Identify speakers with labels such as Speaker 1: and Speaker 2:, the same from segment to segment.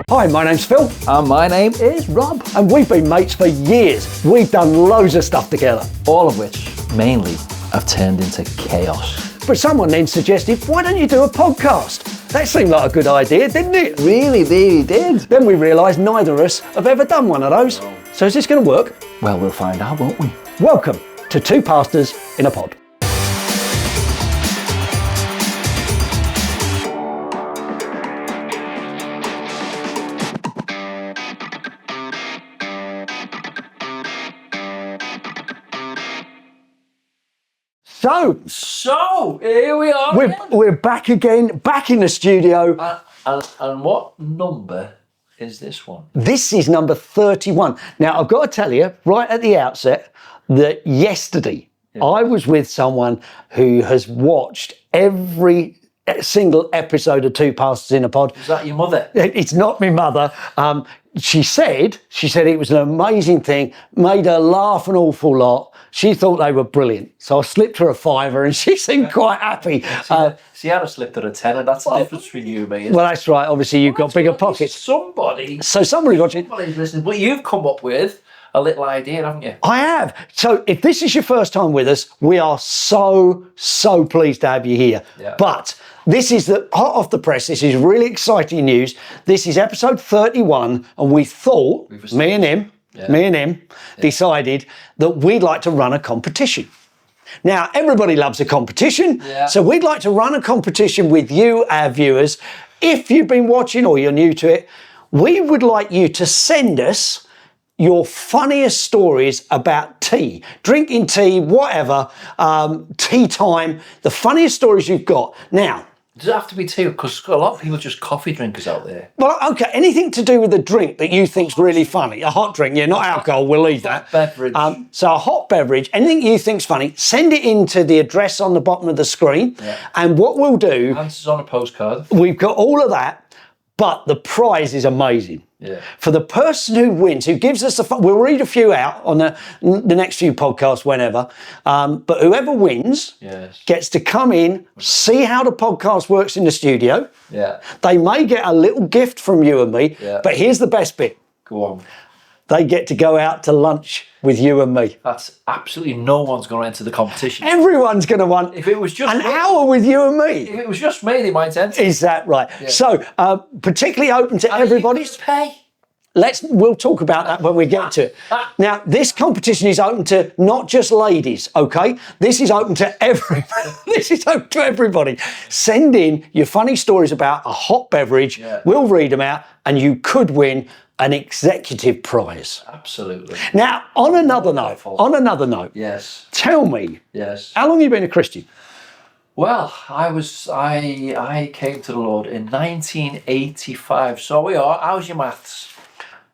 Speaker 1: Hi, my name's Phil.
Speaker 2: And my name is Rob.
Speaker 1: And we've been mates for years. We've done loads of stuff together.
Speaker 2: All of which, mainly, have turned into chaos.
Speaker 1: But someone then suggested, why don't you do a podcast? That seemed like a good idea, didn't it?
Speaker 2: Really did.
Speaker 1: Then we realised neither of us have ever done one of those. So is this going to work?
Speaker 2: Well, we'll find out, won't we?
Speaker 1: Welcome to Two Pastors in a Pod.
Speaker 2: So here we are.
Speaker 1: We're back again, back in the studio.
Speaker 2: And what number is this one?
Speaker 1: This is number 31. Now, I've got to tell you right at the outset that yesterday I was with someone who has watched every single episode of Two Pastors in a Pod.
Speaker 2: Is that your mother?
Speaker 1: It's not my mother. She said it was an amazing thing, made her laugh an awful lot. She thought they were brilliant. So I slipped her a $5 and she seemed quite happy.
Speaker 2: See, I'd have slipped her a tenner. That's the difference between you and me.
Speaker 1: Well, that's right. Obviously, you've got bigger pockets.
Speaker 2: Somebody's
Speaker 1: Somebody's
Speaker 2: listening. But you've come up with a little idea, haven't you?
Speaker 1: I have. So if this is your first time with us, we are so pleased to have you here.
Speaker 2: Yeah.
Speaker 1: But this is the hot off the press. This is really exciting news. This is episode 31, and we thought, me and him, decided that we'd like to run a competition. Now, everybody loves a competition, so we'd like to run a competition with you, our viewers. If you've been watching or you're new to it, we would like you to send us your funniest stories about tea, drinking tea, whatever, tea time, the funniest stories you've got. Now,
Speaker 2: does it have to be tea? Because a lot of people are just coffee drinkers out there.
Speaker 1: Well, okay, anything to do with the drink that you think's really funny. A hot drink, not alcohol, we'll leave that.
Speaker 2: Beverage.
Speaker 1: So a hot beverage, anything you think's funny, send it into the address on the bottom of the screen. Yeah. And what we'll do...
Speaker 2: Answers on a postcard.
Speaker 1: We've got all of that, but the prize is amazing.
Speaker 2: Yeah.
Speaker 1: For the person who wins, who gives us we'll read a few out on the next few podcasts whenever, but whoever wins gets to come in, see how the podcast works in the studio.
Speaker 2: Yeah.
Speaker 1: They may get a little gift from you and me, but here's the best bit.
Speaker 2: Go on.
Speaker 1: They get to go out to lunch with you and me.
Speaker 2: That's absolutely no one's going to enter the competition.
Speaker 1: Everyone's going to want
Speaker 2: if it was just
Speaker 1: an hour with you and me.
Speaker 2: If it was just me, they might enter.
Speaker 1: Is that right? Yeah. So, particularly open to everybody's
Speaker 2: pay.
Speaker 1: We'll talk about that when we get to it. Now, this competition is open to not just ladies, okay? This is open to everybody. This is open to everybody. Send in your funny stories about a hot beverage. Yeah. We'll read them out, and you could win an executive prize.
Speaker 2: Absolutely.
Speaker 1: Now, on another note,
Speaker 2: yes.
Speaker 1: Tell me, how long have you been a Christian?
Speaker 2: Well, I came to the Lord in 1985. So we are. How's your maths?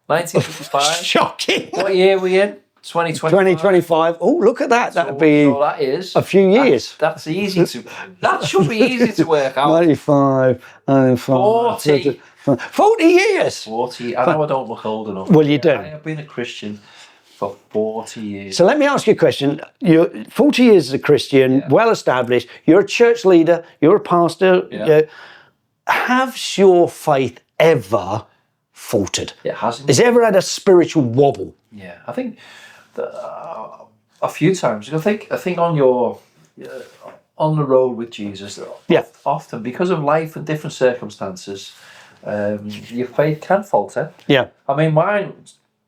Speaker 2: 1955.
Speaker 1: Shocking.
Speaker 2: What year are we in? 2025.
Speaker 1: 2025. Oh, look at that. That'd be
Speaker 2: that is
Speaker 1: a few years.
Speaker 2: That's easy to. That should be easy to work out.
Speaker 1: 95,
Speaker 2: 40.
Speaker 1: 40 years.
Speaker 2: 40. I know I don't look old enough.
Speaker 1: Well, you do.
Speaker 2: I have been a Christian for 40 years.
Speaker 1: So let me ask you a question. You're 40 years as a Christian, well established. You're a church leader. You're a pastor.
Speaker 2: Yeah.
Speaker 1: Has your faith ever faltered?
Speaker 2: It hasn't.
Speaker 1: Has it ever had a spiritual wobble?
Speaker 2: Yeah, I think a few times. I think on your on the road with Jesus. Often because of life and different circumstances, your faith can falter.
Speaker 1: Yeah.
Speaker 2: I mean, mine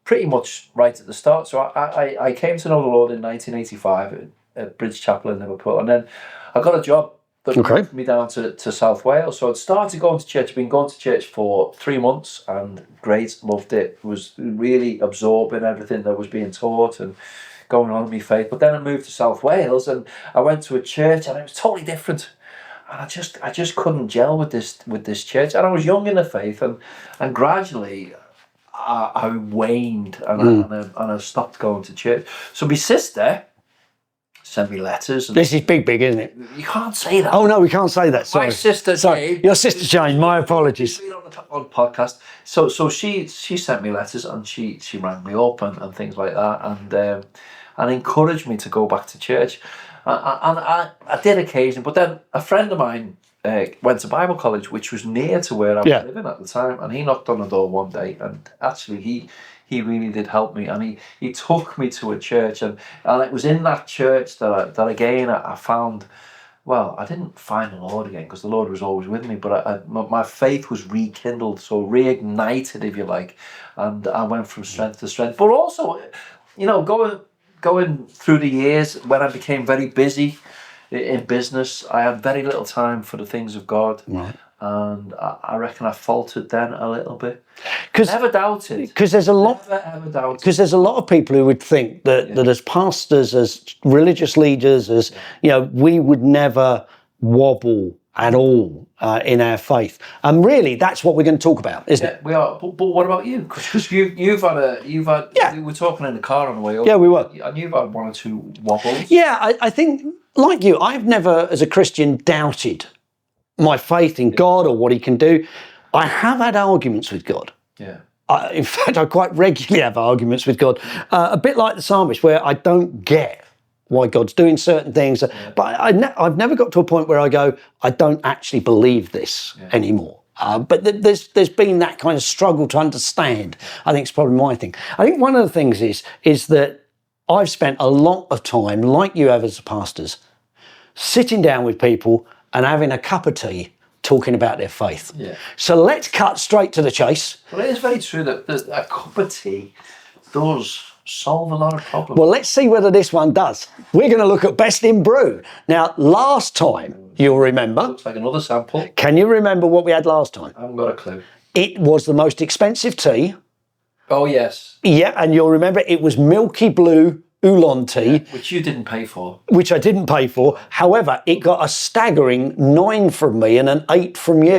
Speaker 2: pretty much right at the start. So I came to know the Lord in 1985 at Bridge Chapel in Liverpool, and then I got a job that moved me down to South Wales. So I'd started going to church. I'd been going to church for 3 months, and great, loved it. Was really absorbing everything that was being taught and going on in my faith. But then I moved to South Wales, and I went to a church, and it was totally different. And I just couldn't gel with this church. And I was young in the faith, and gradually I waned, and I stopped going to church. So my sister sent me letters. And
Speaker 1: this is big, isn't it?
Speaker 2: You can't say that.
Speaker 1: Oh no, we can't say that. Sorry.
Speaker 2: My sister.
Speaker 1: Sorry, your sister Jane. My apologies.
Speaker 2: She's been on the podcast. So she sent me letters, and she rang me up and things like that, and encouraged me to go back to church. And I did occasionally, but then a friend of mine went to Bible college, which was near to where I was living at the time. And he knocked on the door one day, and actually he really did help me. And he took me to a church, and it was in that church that again I found. Well, I didn't find the Lord again, because the Lord was always with me, but my faith was rekindled, so reignited, if you like, and I went from strength to strength. But also, going through the years, when I became very busy in business, I had very little time for the things of God.
Speaker 1: Right.
Speaker 2: And I reckon I faltered then a little bit. Never doubted.
Speaker 1: Because there's a lot.
Speaker 2: Never ever doubted.
Speaker 1: Because there's a lot of people who would think that as pastors, as religious leaders, as we would never wobble at all in our faith. And really, that's what we're going to talk about, isn't it?
Speaker 2: We are. But what about you? Because you've had. We were talking in the car on the way up.
Speaker 1: Yeah, we were.
Speaker 2: And you've had one or two wobbles.
Speaker 1: Yeah, I think, like you, I've never, as a Christian, doubted my faith in God or what he can do. I have had arguments with God.
Speaker 2: Yeah.
Speaker 1: In fact, I quite regularly have arguments with God, a bit like the psalmist, where I don't get why God's doing certain things. But I've never got to a point where I go, I don't actually believe this anymore. But there's been that kind of struggle to understand. I think it's probably my thing. I think one of the things is that I've spent a lot of time, like you have as pastors, sitting down with people and having a cup of tea, talking about their faith. Yeah. So let's cut straight to the chase.
Speaker 2: Well, it is very true that a cup of tea does solve a lot of problems.
Speaker 1: Well, let's see whether this one does. We're going to look at best in brew. Now, last time, you'll remember.
Speaker 2: Looks like another sample.
Speaker 1: Can you remember what we had last time?
Speaker 2: I haven't got a clue.
Speaker 1: It was the most expensive tea.
Speaker 2: Oh, yes.
Speaker 1: Yeah, and you'll remember it was milky blue oolong tea.
Speaker 2: Which you didn't pay for.
Speaker 1: Which I didn't pay for. However, it got a staggering 9 from me and an 8 from you.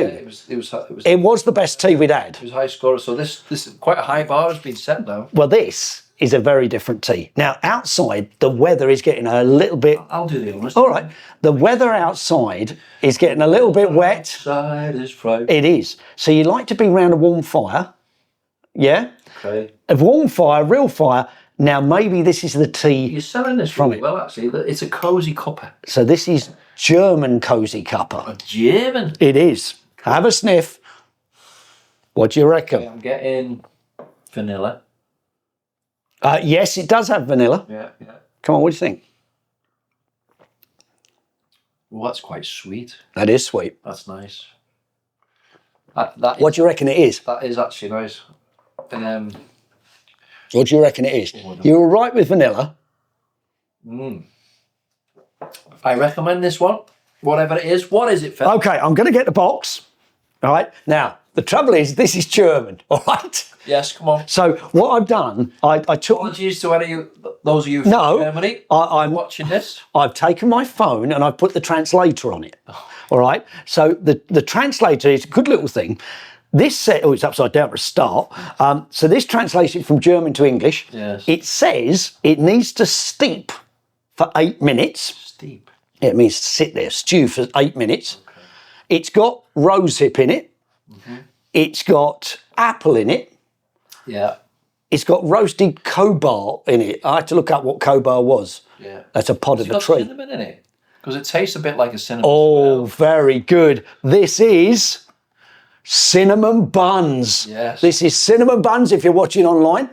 Speaker 2: Yeah,
Speaker 1: it was the best tea we'd had.
Speaker 2: It was high score. So this is quite a high bar has been set now.
Speaker 1: Well, this is a very different tea. Now, outside, the weather is getting a little bit...
Speaker 2: I'll do the honest.
Speaker 1: All right. The weather outside is getting a little bit wet.
Speaker 2: Outside is frightful.
Speaker 1: It is. So you like to be around a warm fire. Yeah?
Speaker 2: Okay.
Speaker 1: A warm fire, real fire. Now, maybe this is the tea.
Speaker 2: You're selling this really well, actually. It's a cosy cuppa.
Speaker 1: So this is German cosy cuppa.
Speaker 2: A German?
Speaker 1: It is. Have a sniff. What do you reckon?
Speaker 2: Okay, I'm getting vanilla.
Speaker 1: Yes, it does have vanilla.
Speaker 2: Yeah.
Speaker 1: Come on, what do you think?
Speaker 2: Well, that's quite sweet.
Speaker 1: That is sweet.
Speaker 2: That's nice.
Speaker 1: What do you reckon it is?
Speaker 2: That is actually nice.
Speaker 1: What do you reckon it is? You were right with vanilla.
Speaker 2: I recommend this one, whatever it is. What is it, Phil?
Speaker 1: Okay, I'm going to get the box. All right. Now, the trouble is, this is German. All right.
Speaker 2: Yes, come on.
Speaker 1: So what I've done, I took...
Speaker 2: Apologies to any of you, those of you from Germany. I'm watching this.
Speaker 1: I've taken my phone and I've put the translator on it. All right. So the translator is a good little thing. This says, it's upside down for a start. So this translates it from German to English.
Speaker 2: Yes.
Speaker 1: It says it needs to steep for 8 minutes.
Speaker 2: Steep.
Speaker 1: It means sit there, stew for 8 minutes. Okay. It's got rosehip in it. Mm-hmm. It's got apple in it.
Speaker 2: Yeah.
Speaker 1: It's got roasted cobalt in it. I had to look up what cobalt was.
Speaker 2: Yeah.
Speaker 1: That's a pod of a tree.
Speaker 2: It's got cinnamon in it. Because it tastes a bit like a cinnamon.
Speaker 1: Oh, very good. This is cinnamon buns.
Speaker 2: Yes.
Speaker 1: This is cinnamon buns if you're watching online.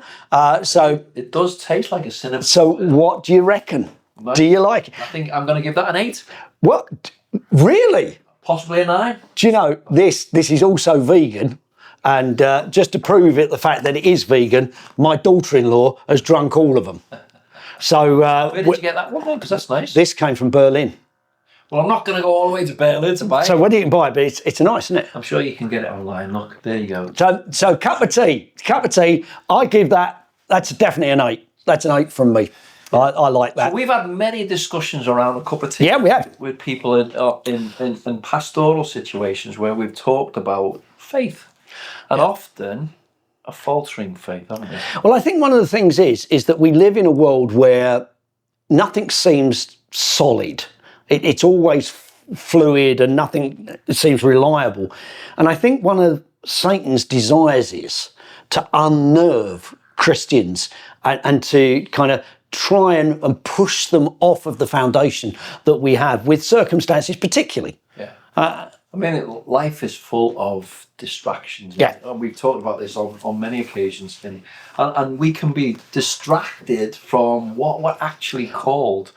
Speaker 1: So
Speaker 2: it does taste like a cinnamon.
Speaker 1: So what do you reckon? Nice. Do you like it?
Speaker 2: I think I'm going to give that an 8.
Speaker 1: What? Really?
Speaker 2: Possibly a 9.
Speaker 1: Do you know, this is also vegan. And just to prove it, the fact that it is vegan, my daughter-in-law has drunk all of them. So
Speaker 2: where did you get that one then? Because that's nice.
Speaker 1: This came from Berlin.
Speaker 2: Well, I'm not going to go all the way to Berlin to buy it.
Speaker 1: So whether you can buy it, but it's nice, isn't it?
Speaker 2: I'm sure you can get it online. Look, there you go.
Speaker 1: So cup of tea. I give that's definitely an 8. That's an 8 from me. I like that.
Speaker 2: So we've had many discussions around a cup of tea.
Speaker 1: Yeah, we have.
Speaker 2: With people in pastoral situations where we've talked about faith. And often a faltering faith, haven't we?
Speaker 1: Well, I think one of the things is that we live in a world where nothing seems solid. It's always fluid and nothing seems reliable. And I think one of Satan's desires is to unnerve Christians and to kind of try and push them off of the foundation that we have with circumstances particularly.
Speaker 2: Yeah. I mean, life is full of distractions.
Speaker 1: Yeah.
Speaker 2: And we've talked about this on many occasions. And we can be distracted from what we're actually called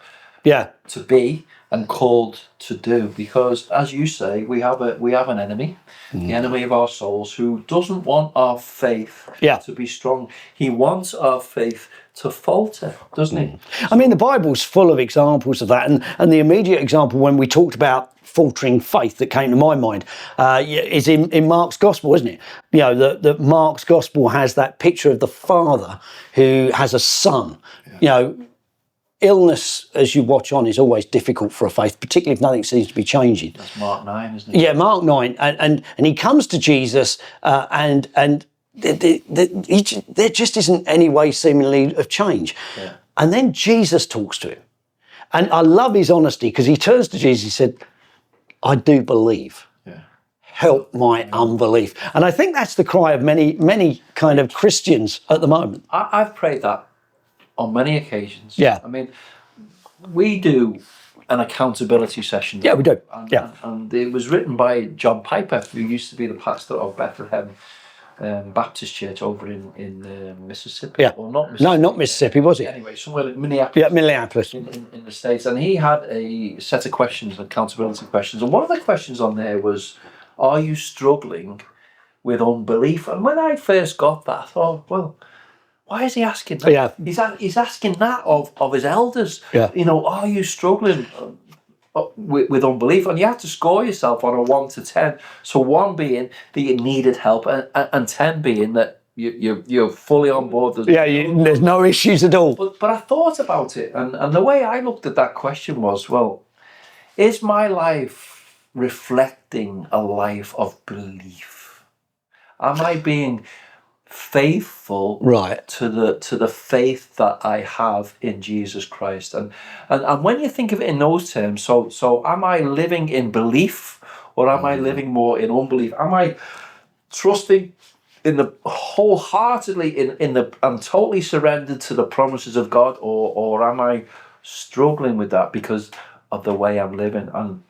Speaker 2: to be and called to do. Because, as you say, we have an enemy, the enemy of our souls, who doesn't want our faith to be strong. He wants our faith to falter, doesn't he?
Speaker 1: I mean, the Bible's full of examples of that. And the immediate example when we talked about faltering faith that came to my mind is in Mark's Gospel, isn't it? You know, that Mark's Gospel has that picture of the father who has a son. You know, illness, as you watch on, is always difficult for a faith, particularly if nothing seems to be changing.
Speaker 2: That's Mark 9, isn't it?
Speaker 1: Yeah, Mark 9. And he comes to Jesus and there just isn't any way seemingly of change.
Speaker 2: Yeah.
Speaker 1: And then Jesus talks to him. And I love his honesty, because he turns to Jesus, he said, I do believe.
Speaker 2: Yeah.
Speaker 1: Help my unbelief. And I think that's the cry of many kind of Christians at the moment.
Speaker 2: I've prayed that on many occasions.
Speaker 1: Yeah.
Speaker 2: I mean, we do an accountability session.
Speaker 1: Yeah, we do.
Speaker 2: And it was written by John Piper, who used to be the pastor of Bethlehem Baptist Church over in Mississippi.
Speaker 1: Yeah.
Speaker 2: Or not Mississippi.
Speaker 1: No, not Mississippi, was it?
Speaker 2: Anyway, somewhere in Minneapolis.
Speaker 1: Yeah, Minneapolis.
Speaker 2: In the States. And he had a set of questions, accountability questions. And one of the questions on there was, are you struggling with unbelief? And when I first got that, I thought, well, why is he asking that?
Speaker 1: Yeah.
Speaker 2: He's asking that of his elders.
Speaker 1: Yeah.
Speaker 2: You know, are you struggling with unbelief? And you have to score yourself on a 1 to 10. So 1 being that you needed help, and 10 being that you're fully on board.
Speaker 1: There's no issues at all.
Speaker 2: But I thought about it, and the way I looked at that question was, well, is my life reflecting a life of belief? Am I being faithful to the faith that I have in Jesus Christ? And when you think of it in those terms, so am I living in belief, or am I living more in unbelief? Am I trusting in the wholeheartedly in the I'm totally surrendered to the promises of God, or am I struggling with that because of the way I'm living?
Speaker 1: And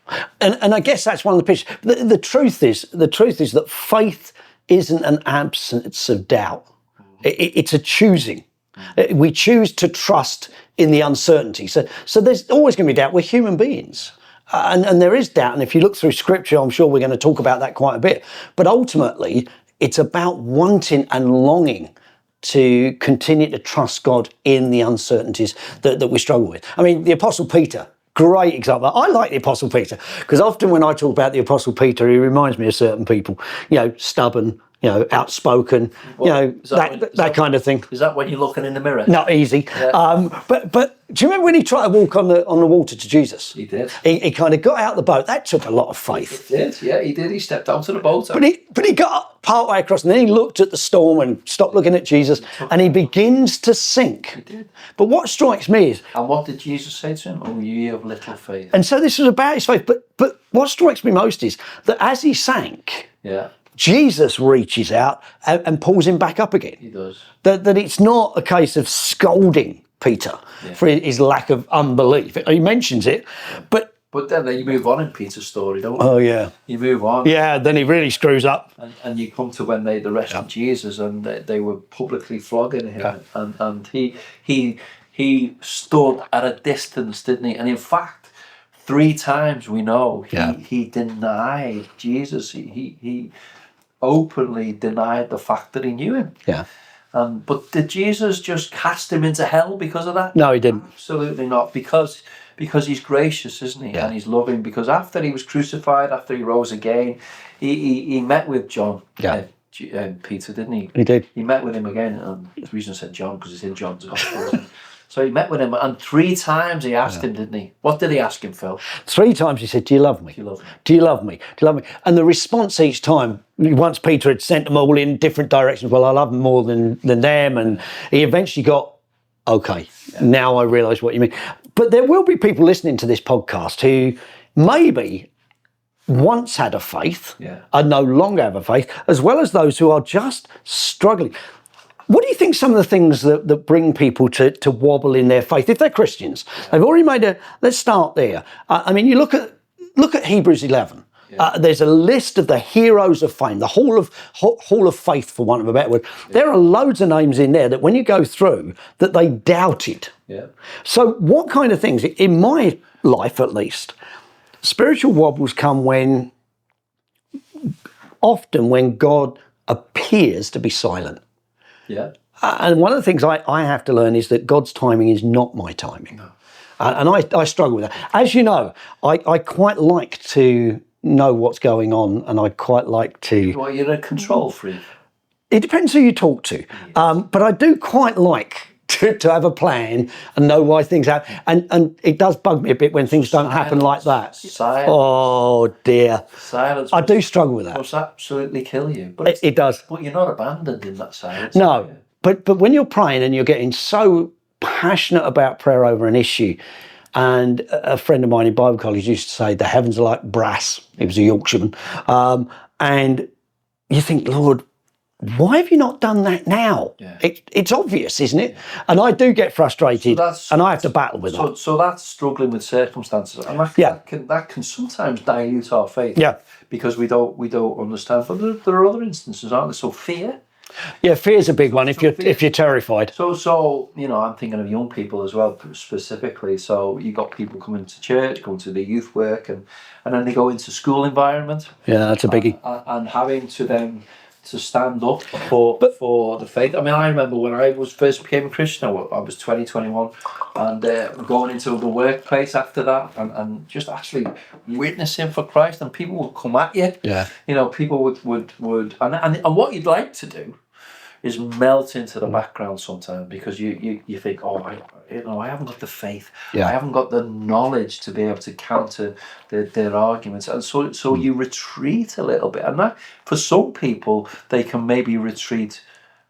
Speaker 1: I guess that's one of the pictures. The truth is that faith isn't an absence of doubt. It's a choosing. We choose to trust in the uncertainty. So there's always going to be doubt. We're human beings. And there is doubt. And if you look through Scripture, I'm sure we're going to talk about that quite a bit. But ultimately, it's about wanting and longing to continue to trust God in the uncertainties that we struggle with. I mean, the Apostle Peter, great example. I like the Apostle Peter, because often when I talk about the Apostle Peter, he reminds me of certain people, you know, stubborn, you know, outspoken, that kind of thing.
Speaker 2: Is that when you're looking in the mirror?
Speaker 1: Not easy. Yeah. But do you remember when he tried to walk on the water to Jesus?
Speaker 2: He did.
Speaker 1: He kind of got out of the boat. That took a lot of faith.
Speaker 2: It did. Yeah, he did. He stepped out of the boat.
Speaker 1: But he got part way across, and then he looked at the storm and stopped looking at Jesus, and he begins to sink.
Speaker 2: He did.
Speaker 1: But what strikes me is,
Speaker 2: and what did Jesus say to him? Oh, you of little faith.
Speaker 1: And so this was about his faith. But what strikes me most is that as he sank, Jesus reaches out and pulls him back up again.
Speaker 2: He does.
Speaker 1: That it's not a case of scolding Peter for his lack of unbelief. He mentions it, but
Speaker 2: then you move on in Peter's story, don't you?
Speaker 1: Oh yeah.
Speaker 2: You move on.
Speaker 1: Yeah, then he really screws up.
Speaker 2: And you come to when they arrested Jesus, and they were publicly flogging him, and he stood at a distance, didn't he? And in fact, 3 times we know he denied Jesus. He openly denied the fact that he knew him.
Speaker 1: Yeah.
Speaker 2: But did Jesus just cast him into hell because of that?
Speaker 1: No, he didn't.
Speaker 2: Absolutely not. Because he's gracious, isn't he? And he's loving. Because after he was crucified, after he rose again, he met with John. Peter, didn't he?
Speaker 1: He did.
Speaker 2: He met with him again. And the reason I said John, because it's in John's Gospel. So he met with him, and 3 times he asked him, didn't he? What did he ask him, Phil?
Speaker 1: 3 times he said, do you love me?
Speaker 2: Do you love me?
Speaker 1: Do you love me? Do you love me? And the response each time, once Peter had sent them all in different directions, well, I love them more than them, and he eventually got, okay, now I realise what you mean. But there will be people listening to this podcast who maybe once had a faith and no longer have a faith, as well as those who are just struggling. What do you think some of the things that bring people to wobble in their faith, if they're Christians? They've already made let's start there. I mean, you look at Hebrews 11. There's a list of the heroes of fame, the Hall of Faith, for want of a better word. There are loads of names in there that when you go through, that they doubted.
Speaker 2: Yeah.
Speaker 1: So what kind of things, in my life at least, spiritual wobbles come often when God appears to be silent.
Speaker 2: Yeah.
Speaker 1: And one of the things I have to learn is that God's timing is not my timing.
Speaker 2: No.
Speaker 1: And I struggle with that. As you know, I quite like to know what's going on, and I quite like to...
Speaker 2: Well, you're a control freak.
Speaker 1: It depends who you talk to. Yes. But I do quite like to have a plan and know why things happen. And it does bug me a bit when things don't happen like that.
Speaker 2: Silence.
Speaker 1: Oh, dear.
Speaker 2: Silence.
Speaker 1: I do struggle with that.
Speaker 2: Must absolutely kill you. But
Speaker 1: it does.
Speaker 2: But you're not abandoned in that silence.
Speaker 1: No. But when you're praying and you're getting so passionate about prayer over an issue, and a friend of mine in Bible college used to say, the heavens are like brass. He was a Yorkshireman. And you think, Lord, why have you not done that now? Yeah. It's obvious, isn't it? Yeah. And I do get frustrated, and I have to battle with that.
Speaker 2: So that's struggling with circumstances, and that can sometimes dilute our faith.
Speaker 1: Yeah.
Speaker 2: Because we don't understand. But there are other instances, aren't there? So fear.
Speaker 1: Yeah, fear's a big one if you're terrified.
Speaker 2: So I'm thinking of young people as well specifically. So you got people coming to church, going to the youth work, and then they go into school environment.
Speaker 1: Yeah, that's a biggie.
Speaker 2: And having to stand up for the faith. I mean, I remember when I first became a Christian, I was 21, and going into the workplace after that, and just actually witnessing for Christ, and people would come at you.
Speaker 1: Yeah.
Speaker 2: People would and what you'd like to do is melt into the background sometimes, because you think, I haven't got the faith, I haven't got the knowledge to be able to counter their arguments, and so you retreat a little bit, and that for some people they can maybe retreat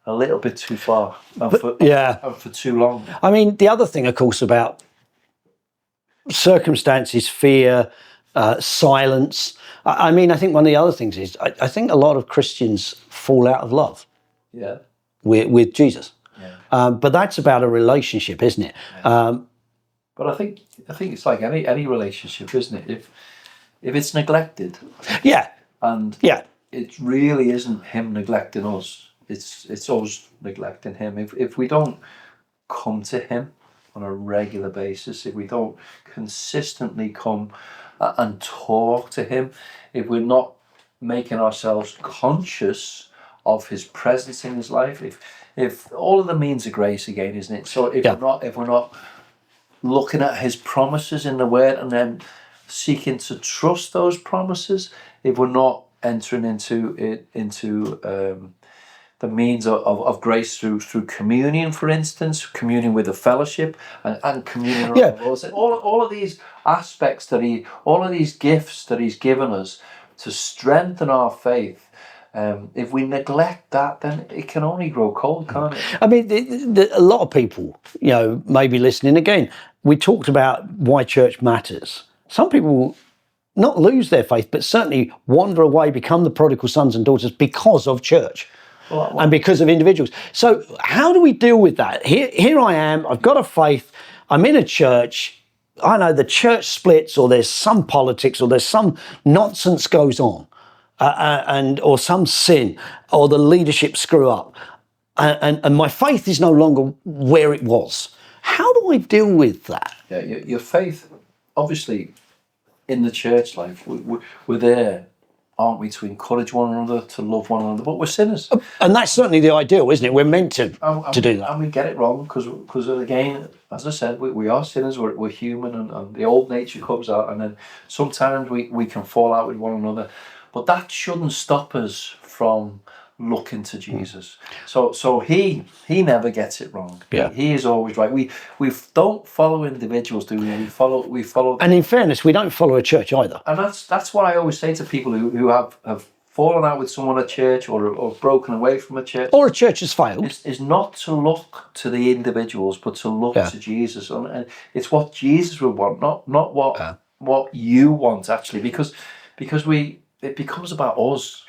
Speaker 2: a little bit too far and for too long.
Speaker 1: I mean, the other thing, of course, about circumstances, fear, silence. I mean, I think one of the other things is I think a lot of Christians fall out of love.
Speaker 2: Yeah.
Speaker 1: With Jesus.
Speaker 2: Yeah.
Speaker 1: But that's about a relationship, isn't it?
Speaker 2: Yeah. But I think it's like any relationship, isn't it? If it's neglected.
Speaker 1: Yeah.
Speaker 2: And it really isn't him neglecting us. It's us neglecting him. If we don't come to him on a regular basis, if we don't consistently come and talk to him, if we're not making ourselves conscious of his presence in his life, if all of the means of grace again, isn't it? So if we're not looking at his promises in the word and then seeking to trust those promises, if we're not entering into the means of grace through communion, for instance, communion with the fellowship and communion around the Lord. All of these aspects all of these gifts that he's given us to strengthen our faith. If we neglect that, then it can only grow cold, can't it?
Speaker 1: I mean, a lot of people, maybe listening again, we talked about why church matters. Some people not lose their faith, but certainly wander away, become the prodigal sons and daughters because of church. And because of individuals. So how do we deal with that? Here I am, I've got a faith, I'm in a church, I know the church splits, or there's some politics, or there's some nonsense goes on. Or some sin, or the leadership screw up, and my faith is no longer where it was. How do I deal with that?
Speaker 2: Yeah, your faith, obviously, in the church life, we're there, aren't we, to encourage one another, to love one another, but we're sinners.
Speaker 1: And that's certainly the ideal, isn't it? We're meant to do that.
Speaker 2: And we get it wrong, because again, as I said, we are sinners, we're human, and the old nature comes out, and then sometimes we can fall out with one another. But that shouldn't stop us from looking to Jesus. So he never gets it wrong.
Speaker 1: Yeah.
Speaker 2: He is always right. We don't follow individuals, do we? We follow.
Speaker 1: And in fairness, we don't follow a church either.
Speaker 2: And that's what I always say to people who have fallen out with someone at church or broken away from a church.
Speaker 1: Or a church has failed.
Speaker 2: Is not to look to the individuals, but to look to Jesus. And it's what Jesus would want, not what you want, actually, because it becomes about us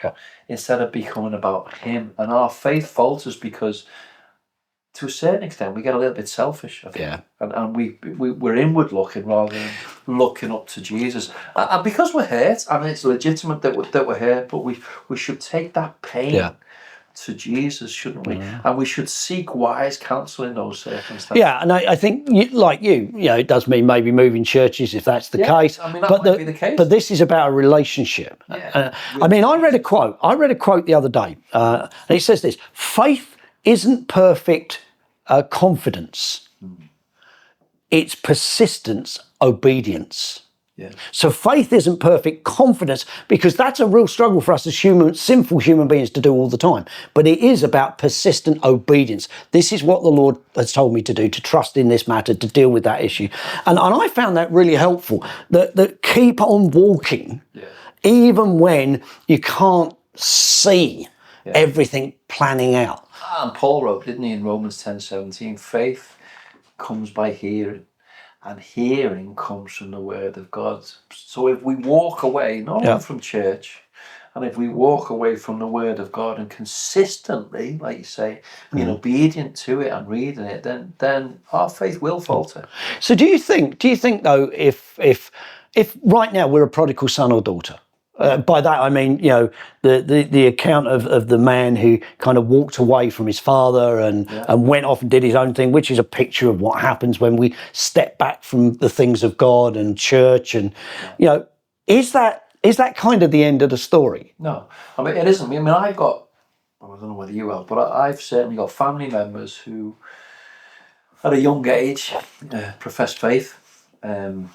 Speaker 2: instead of becoming about him. And our faith falters because to a certain extent, we get a little bit selfish, I think.
Speaker 1: Yeah.
Speaker 2: And we're inward looking rather than looking up to Jesus. And because we're hurt, and it's legitimate that we're hurt, but we should take that pain to Jesus, shouldn't we? And we should seek wise counsel in those circumstances.
Speaker 1: Yeah, and I think, like you know, it does mean maybe moving churches if that's the case.
Speaker 2: I mean, that might be the case.
Speaker 1: But this is about a relationship. I mean, I read a quote the other day, and it says this: faith isn't perfect confidence. It's persistence, obedience.
Speaker 2: Yeah.
Speaker 1: So faith isn't perfect confidence, because that's a real struggle for us as sinful human beings to do all the time. But it is about persistent obedience. This is what the Lord has told me to do, to trust in this matter, to deal with that issue. And I found that really helpful, that keep on walking, even when you can't see everything planning out.
Speaker 2: And Paul wrote, didn't he, in Romans 10:17, faith comes by hearing, and hearing comes from the word of God. So if we walk away, not only from church, and if we walk away from the word of God and consistently, like you say, being obedient to it and reading it, then our faith will falter.
Speaker 1: So do you think though, if right now we're a prodigal son or daughter, by that I mean, you know, the account of the man who kind of walked away from his father and went off and did his own thing, which is a picture of what happens when we step back from the things of God and church, and you know, is that kind of the end of the story?
Speaker 2: No, I mean, it isn't. I mean, I don't know whether you have, but I've certainly got family members who, at a young age, professed faith, and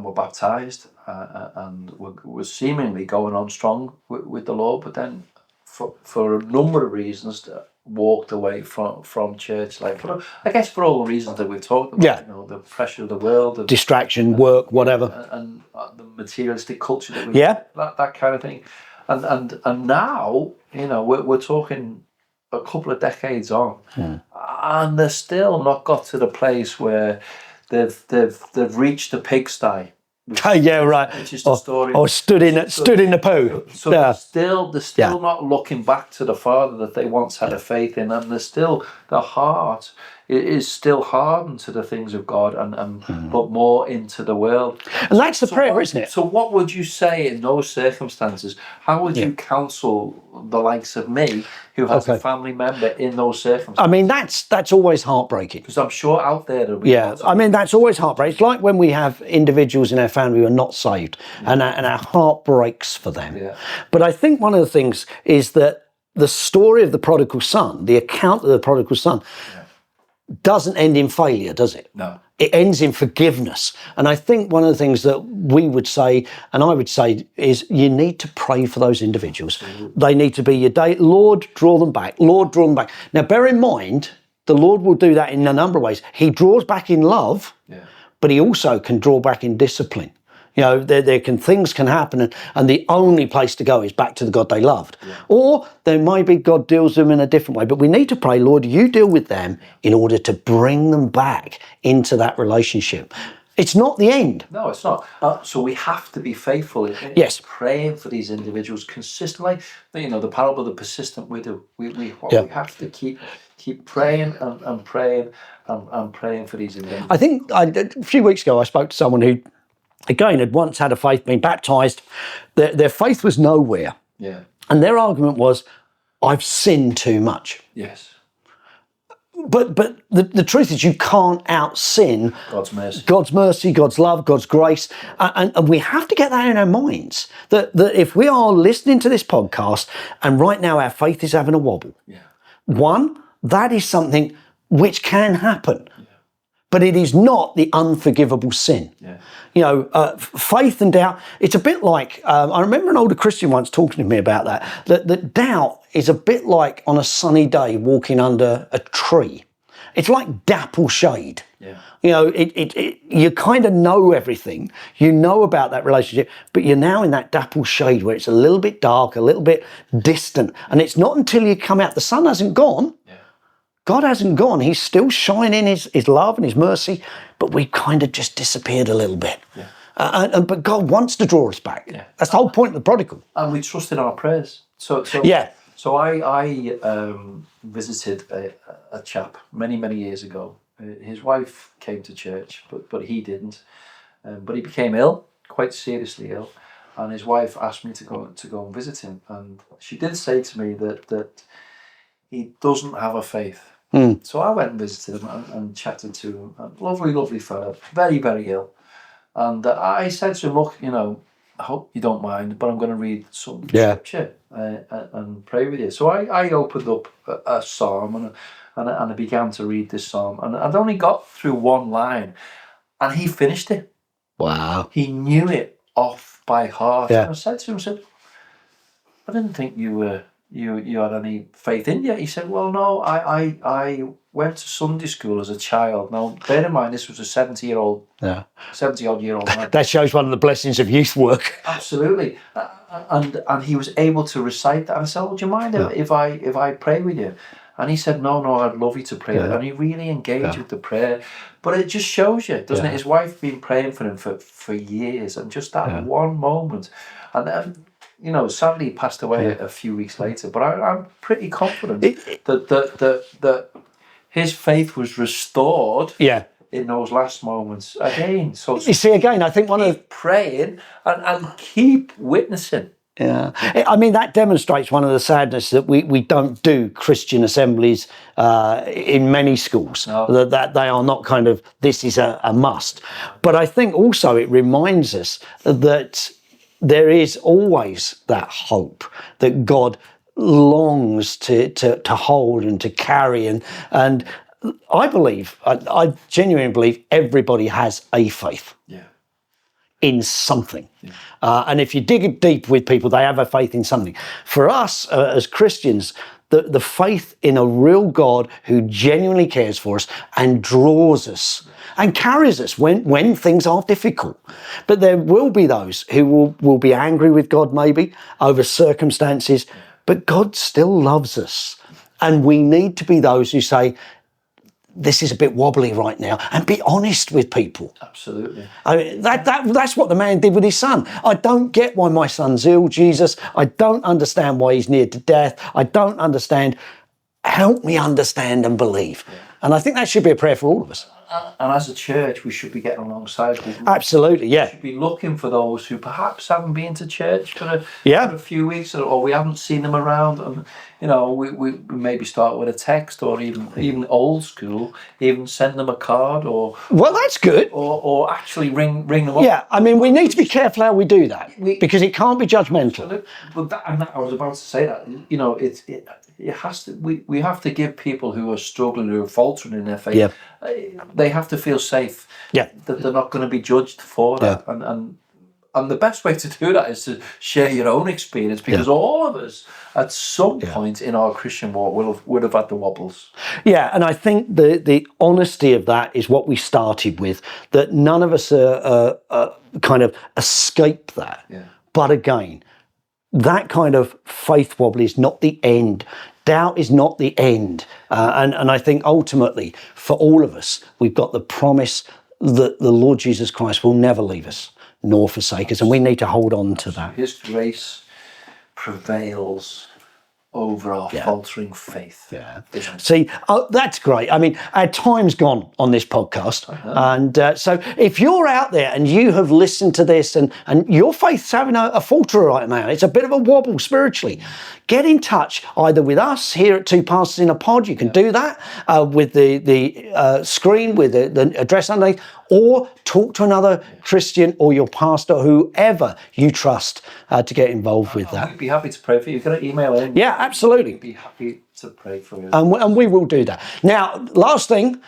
Speaker 2: were baptised, and were seemingly going on strong with the Lord, but then for a number of reasons walked away from church life. But I guess for all the reasons that we've talked about, you know, the pressure of the world,
Speaker 1: distraction, work, whatever,
Speaker 2: and the materialistic culture that we that kind of thing, and now, you know, we're talking a couple of decades on, and they're still not got to the place where they've reached the pigsty.
Speaker 1: Yeah, right.
Speaker 2: Which is the story.
Speaker 1: Or stood in the poo.
Speaker 2: So they're still not looking back to the Father that they once had a faith in, and the heart is still hardened to the things of God, and but more into the world.
Speaker 1: And that's the prayer, isn't it?
Speaker 2: So what would you say in those circumstances? How would you counsel the likes of me, who has a family member in those circumstances?
Speaker 1: I mean, that's always heartbreaking.
Speaker 2: Because I'm sure out there there'll be
Speaker 1: I mean, that's always heartbreaking. It's like when we have individuals in our family who are not saved, and our heart breaks for them. Yeah. But I think one of the things is that the story of the prodigal son, the account of the prodigal son, doesn't end in failure, does it?
Speaker 2: No.
Speaker 1: It ends in forgiveness. And I think one of the things that we would say, and I would say, is you need to pray for those individuals. They need to be your day. Lord, draw them back. Lord, draw them back. Now, bear in mind, the Lord will do that in a number of ways. He draws back in love, but he also can draw back in discipline. You know, things can happen, and the only place to go is back to the God they loved. Or there might be God deals with them in a different way, but we need to pray, Lord, you deal with them in order to bring them back into that relationship. It's not the end.
Speaker 2: No, it's not. So we have to be faithful in praying for these individuals consistently. You know, the parable of the persistent widow. We have to keep praying and praying and praying for these individuals.
Speaker 1: I think a few weeks ago I spoke to someone who, again, had once had a faith, been baptised. Their faith was nowhere.
Speaker 2: Yeah.
Speaker 1: And their argument was, I've sinned too much.
Speaker 2: Yes.
Speaker 1: But the truth is, you can't out-sin
Speaker 2: God's mercy.
Speaker 1: God's mercy, God's love, God's grace. And we have to get that in our minds, that if we are listening to this podcast and right now our faith is having a wobble, one, that is something which can happen. But it is not the unforgivable sin. You know, faith and doubt, it's a bit like, I remember an older Christian once talking to me about that doubt is a bit like on a sunny day walking under a tree. It's like dapple shade. You know, you kind of know everything. You know about that relationship, but you're now in that dapple shade where it's a little bit dark, a little bit distant. And it's not until you come out, the sun hasn't gone. God hasn't gone. He's still shining his love and his mercy, but we've kind of just disappeared a little bit. But God wants to draw us back. That's the whole point of the prodigal.
Speaker 2: And we trust in our prayers. So So I visited a chap many years ago. His wife came to church, but he didn't. But he became ill, quite seriously ill, and his wife asked me to go and visit him. And she did say to me that he doesn't have a faith. So I went and visited him and chatted to him. A lovely fellow, very ill. And I said to him, look, I hope you don't mind, but I'm going to read some scripture and pray with you. So I opened up a psalm and I began to read this psalm. And I'd only got through one line and he finished it.
Speaker 1: Wow.
Speaker 2: He knew it off by heart.
Speaker 1: Yeah.
Speaker 2: And I said to him, I didn't think you had any faith in you. He said, well, no, I went to Sunday school as a child. Now, bear in mind, this was a 70-odd-year-old man.
Speaker 1: That shows one of the blessings of youth work.
Speaker 2: Absolutely. And he was able to recite that. And I said, would you mind if I pray with you? And he said, no, I'd love you to pray. And he really engaged with the prayer. But it just shows you, doesn't it? His wife been praying for him for years. And just that one moment. And then, sadly he passed away a few weeks later. But I'm pretty confident that his faith was restored in those last moments again. So
Speaker 1: you see, again, I think
Speaker 2: keep praying and keep witnessing.
Speaker 1: Yeah, I mean, that demonstrates one of the sadness that we don't do Christian assemblies in many schools, that they are not kind of, this is a must. But I think also it reminds us that there is always that hope that God longs to hold and to carry. And I believe, I genuinely believe everybody has a faith.
Speaker 2: Yeah.
Speaker 1: In something. And if you dig deep with people, they have a faith in something. For us as Christians, the faith in a real God who genuinely cares for us and draws us and carries us when things are difficult. But there will be those who will be angry with God maybe over circumstances, but God still loves us. And we need to be those who say, this is a bit wobbly right now, and be honest with people.
Speaker 2: Absolutely.
Speaker 1: I mean, that's what the man did with his son. I don't get why my son's ill, Jesus. I don't understand why he's near to death. I don't understand. Help me understand and believe. Yeah. And I think that should be a prayer for all of us.
Speaker 2: And as a church, we should be getting alongside people.
Speaker 1: Absolutely, yeah.
Speaker 2: We should be looking for those who perhaps haven't been to church for a few weeks, or we haven't seen them around. And we maybe start with a text, or even old school, even send them a card, or
Speaker 1: well, that's good.
Speaker 2: Or actually ring them up.
Speaker 1: Yeah, I mean, we need to be careful how we do that because it can't be judgmental.
Speaker 2: Well, I was about to say that. It has to. We have to give people who are struggling, who are faltering in their faith.
Speaker 1: Yeah.
Speaker 2: They have to feel safe. Yeah. That they're not going to be judged for that. And the best way to do that is to share your own experience, because all of us at some point in our Christian walk would have had the wobbles.
Speaker 1: Yeah, and I think the honesty of that is what we started with, that none of us kind of escape that. Yeah. But again, that kind of faith wobble is not the end. Doubt is not the end. And I think ultimately, for all of us, we've got the promise that the Lord Jesus Christ will never leave us nor forsake us, and we need to hold on to that.
Speaker 2: His grace prevails over our faltering faith. Yeah.
Speaker 1: See, that's great. I mean, our time's gone on this podcast. And so if you're out there and you have listened to this and your faith's having a falter right now, it's a bit of a wobble spiritually, get in touch either with us here at Two Pastors in a Pod. You can do that with the screen with the address underneath, or talk to another Christian or your pastor, whoever you trust, to get involved with that.
Speaker 2: We'd be happy to pray for you. You've got to email in.
Speaker 1: Yeah, absolutely.
Speaker 2: We'd be happy to pray for you.
Speaker 1: And we will do that. Now, last thing,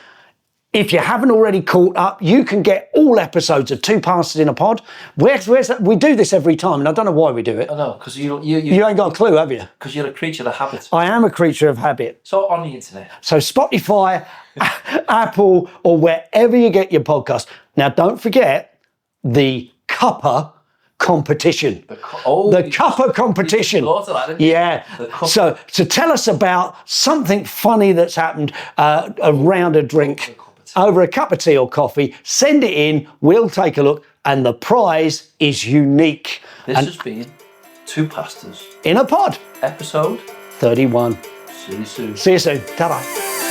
Speaker 1: if you haven't already caught up, you can get all episodes of Two Pastors in a Pod. Where's that? We do this every time, and I don't know why we do it.
Speaker 2: I know, because you
Speaker 1: ain't got a clue, have you?
Speaker 2: Because you're a creature of habit.
Speaker 1: I am a creature of habit.
Speaker 2: So on the internet.
Speaker 1: So Spotify, Apple, or wherever you get your podcast. Now, don't forget the cuppa competition. The cuppa competition. Yeah. So tell us about something funny that's happened around a drink, over a cup of tea or coffee. Send it in. We'll take a look, and the prize is unique.
Speaker 2: This has been Two Pastors
Speaker 1: in a Pod,
Speaker 2: episode
Speaker 1: 31.
Speaker 2: See you soon.
Speaker 1: See you soon. Ta-da.